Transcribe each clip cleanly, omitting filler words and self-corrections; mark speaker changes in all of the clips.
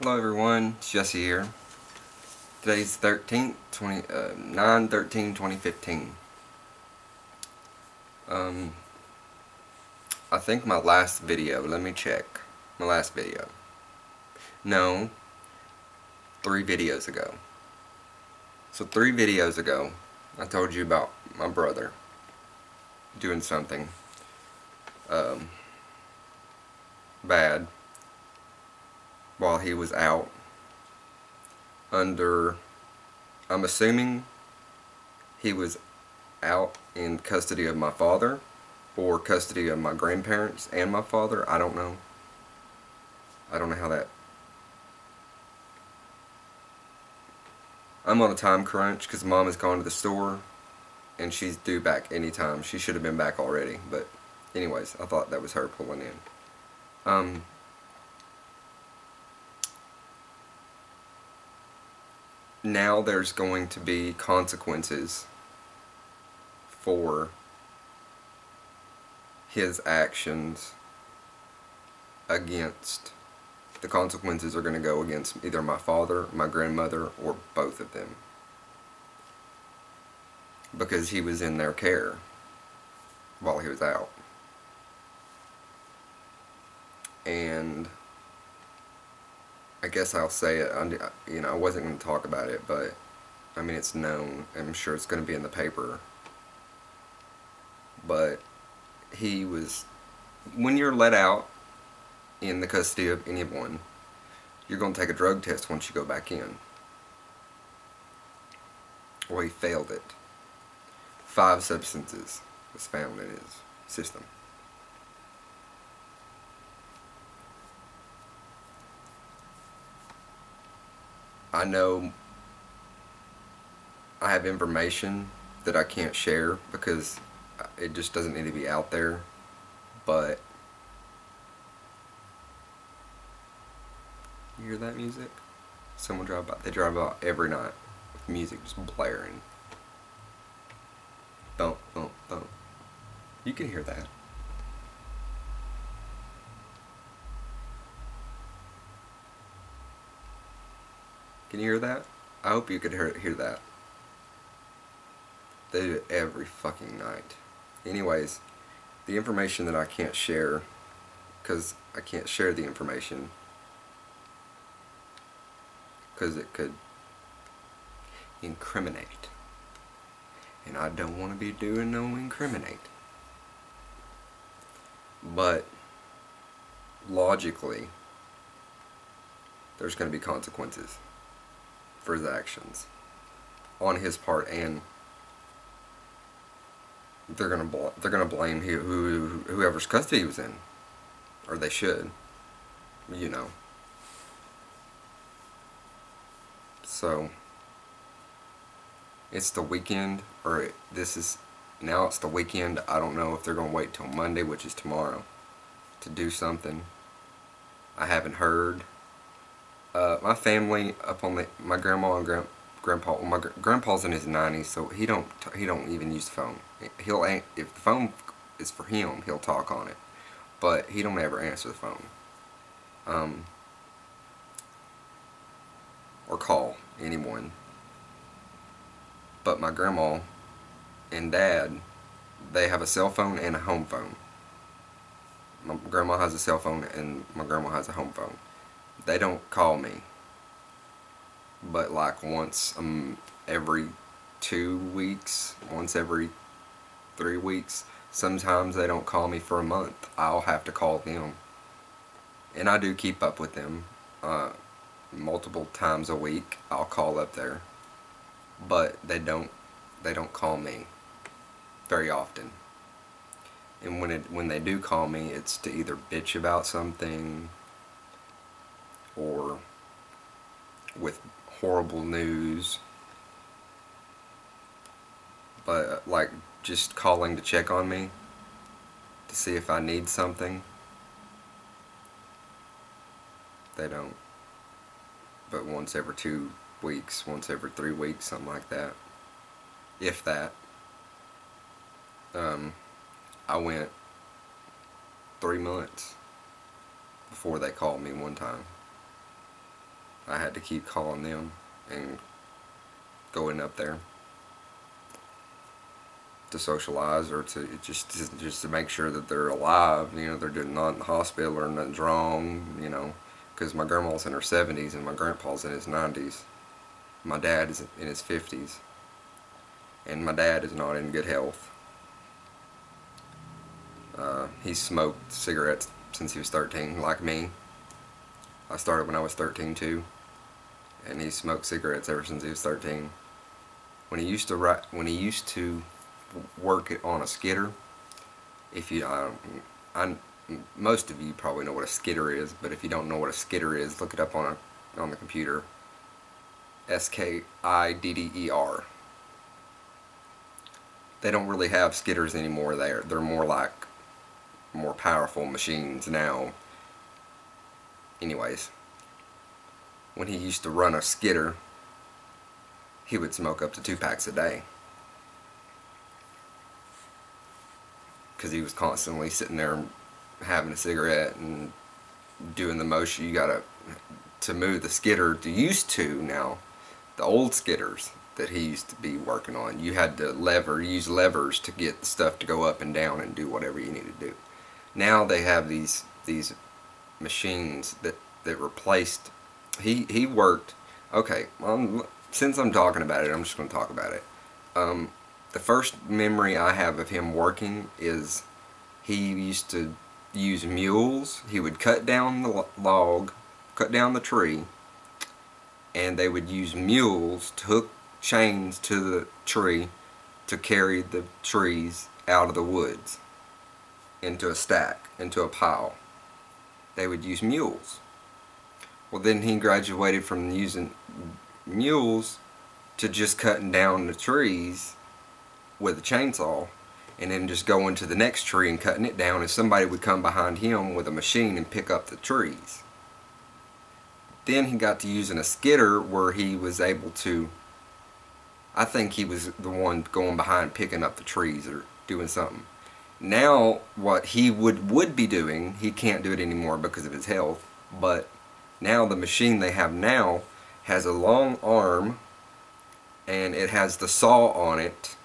Speaker 1: Hello everyone, it's Jesse here. Today's 9/13/2015. I think my last video, let me check. My last video. No, 3 videos ago. So 3 videos ago, I told you about my brother doing something bad while he was out under, I'm assuming he was out in custody of my father or custody of my grandparents and my father. I don't know. I don't know how that... I'm on a time crunch because mom has gone to the store and she's due back anytime. She should have been back already, but anyways, I thought that was her pulling in. Now there's going to be consequences for his actions against... The consequences are going to go against either my father, my grandmother, or both of them. Because he was in their care while he was out. And I guess I'll say it. I wasn't going to talk about it, but I mean, it's known. I'm sure it's going to be in the paper. But he was... When you're let out in the custody of anyone, you're going to take a drug test once you go back in. Well, he failed it. 5 substances was found in his system. I know I have information that I can't share because it just doesn't need to be out there, but you hear that music? Someone drive by. They drive by every night with music just blaring. Bump, bump, bump. You can hear that. Can you hear that? I hope you could hear that. They do it every fucking night. Anyways, the information that I can't share, because I can't share the information because it could incriminate, and I don't want to be doing no incriminate. But logically, there's going to be consequences for his actions on his part, and they're gonna blame whoever's custody he was in, or they should, you know. So it's the weekend, or now it's the weekend. I don't know if they're gonna wait till Monday, which is tomorrow, to do something. I haven't heard. My family up on my grandma and grandpa. Well, my grandpa's in his 90s, so he don't even use the phone. If the phone is for him, he'll talk on it, but he don't ever answer the phone, or call anyone. But my grandma and dad, they have a cell phone and a home phone. My grandma has a cell phone and my grandma has a home phone. They don't call me, but like once every 2 weeks, once every 3 weeks. Sometimes they don't call me for a month. I'll have to call them, and I do keep up with them multiple times a week. I'll call up there, but they don't call me very often. And when they do call me, it's to either bitch about something or with horrible news. But like just calling to check on me to see if I need something, they don't. But once every 2 weeks, once every 3 weeks, something like that, if that. I went 3 months before they called me one time. I had to keep calling them and going up there to socialize, or to just to make sure that they're alive. You know, they're not in the hospital or nothing's wrong. You know, because my grandma's in her 70s and my grandpa's in his 90s. My dad is in his 50s, and my dad is not in good health. He smoked cigarettes since he was 13, like me. I started when I was 13 too, and he smoked cigarettes ever since he was 13. When he used to work it on a skidder, if you, most of you probably know what a skidder is, but if you don't know what a skidder is, look it up on the computer. Skidder. They don't really have skidders anymore. They're more like more powerful machines now. Anyways, when he used to run a skidder, he would smoke up to 2 packs a day, because he was constantly sitting there having a cigarette and doing the motion. You gotta, to move the skidder, now, the old skidders that he used to be working on, you had to use levers to get the stuff to go up and down and do whatever you needed to do. Now they have these machines that replaced. He worked. Okay, since I'm talking about it, I'm just going to talk about it. The first memory I have of him working is he used to use mules. He would cut down the log, cut down the tree, and they would use mules to hook chains to the tree to carry the trees out of the woods into a stack, into a pile. They would use mules. Well, then he graduated from using mules to just cutting down the trees with a chainsaw, and then just going to the next tree and cutting it down, and somebody would come behind him with a machine and pick up the trees. Then he got to using a skidder, where he was able to, I think he was the one going behind picking up the trees or doing something. Now what he would be doing, he can't do it anymore because of his health, but now the machine they have now has a long arm, and it has the saw on it,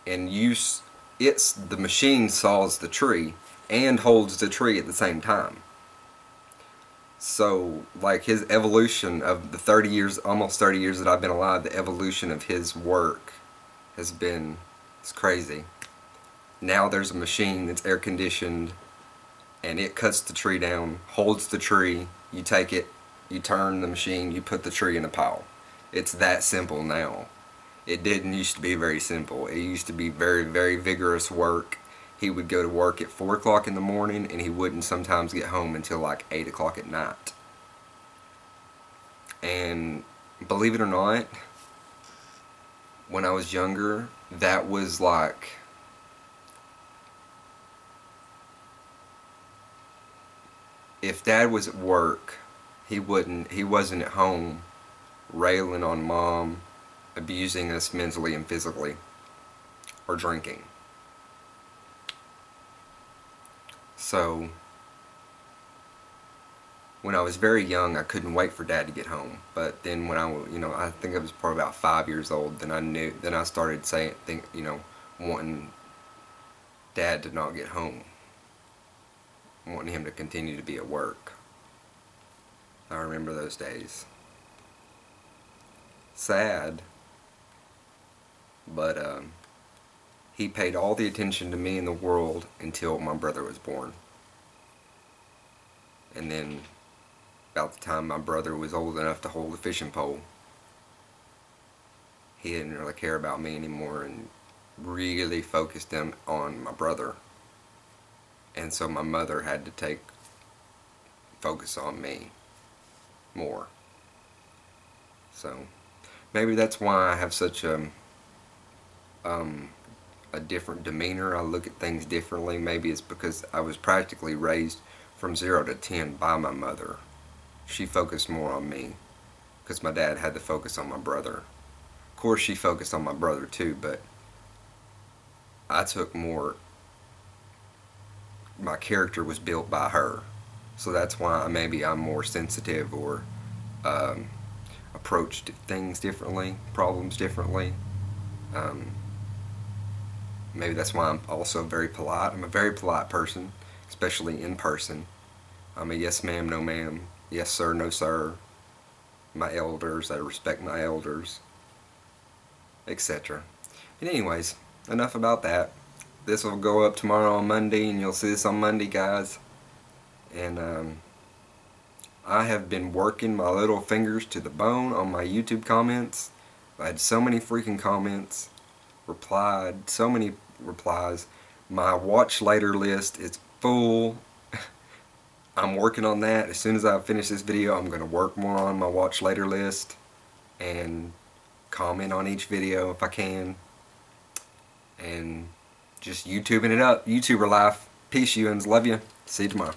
Speaker 1: and the machine saws the tree and holds the tree at the same time. So, like, his evolution of the 30 years, almost 30 years that I've been alive, the evolution of his work has been, it's crazy. Now there's a machine that's air conditioned, and it cuts the tree down, holds the tree, you take it, you turn the machine, you put the tree in a pile. It's that simple now. It didn't used to be very simple. It used to be very, very vigorous work. He would go to work at 4 o'clock in the morning, and he wouldn't sometimes get home until like 8 o'clock at night. And believe it or not, when I was younger, that was like, if Dad was at work, he wasn't at home railing on Mom, abusing us mentally and physically, or drinking. So, when I was very young, I couldn't wait for Dad to get home. But then when I think I was probably about 5 years old, then I started wanting Dad to not get home, wanting him to continue to be at work. I remember those days. Sad, but he paid all the attention to me in the world until my brother was born. And then, about the time my brother was old enough to hold a fishing pole, he didn't really care about me anymore and really focused on my brother. And so my mother had to focus on me more. So maybe that's why I have such a different demeanor. I look at things differently. Maybe it's because I was practically raised from 0 to 10 by my mother. She focused more on me because my dad had to focus on my brother. Of course she focused on my brother too, but I took more, my character was built by her. So that's why maybe I'm more sensitive or approach things differently, problems differently. Maybe that's why I'm also very polite. I'm a very polite person, especially in person. I'm a yes ma'am, no ma'am, yes sir, no sir. My elders, I respect my elders, etc. But anyways, enough about that. This will go up tomorrow on Monday, and you'll see this on Monday, guys. And I have been working my little fingers to the bone on my YouTube comments. I had so many freaking comments, replied, so many replies. My watch later list is full. I'm working on that. As soon as I finish this video, I'm going to work more on my watch later list and comment on each video if I can. And just YouTubing it up. YouTuber life. Peace, you uns. Love you. See you tomorrow.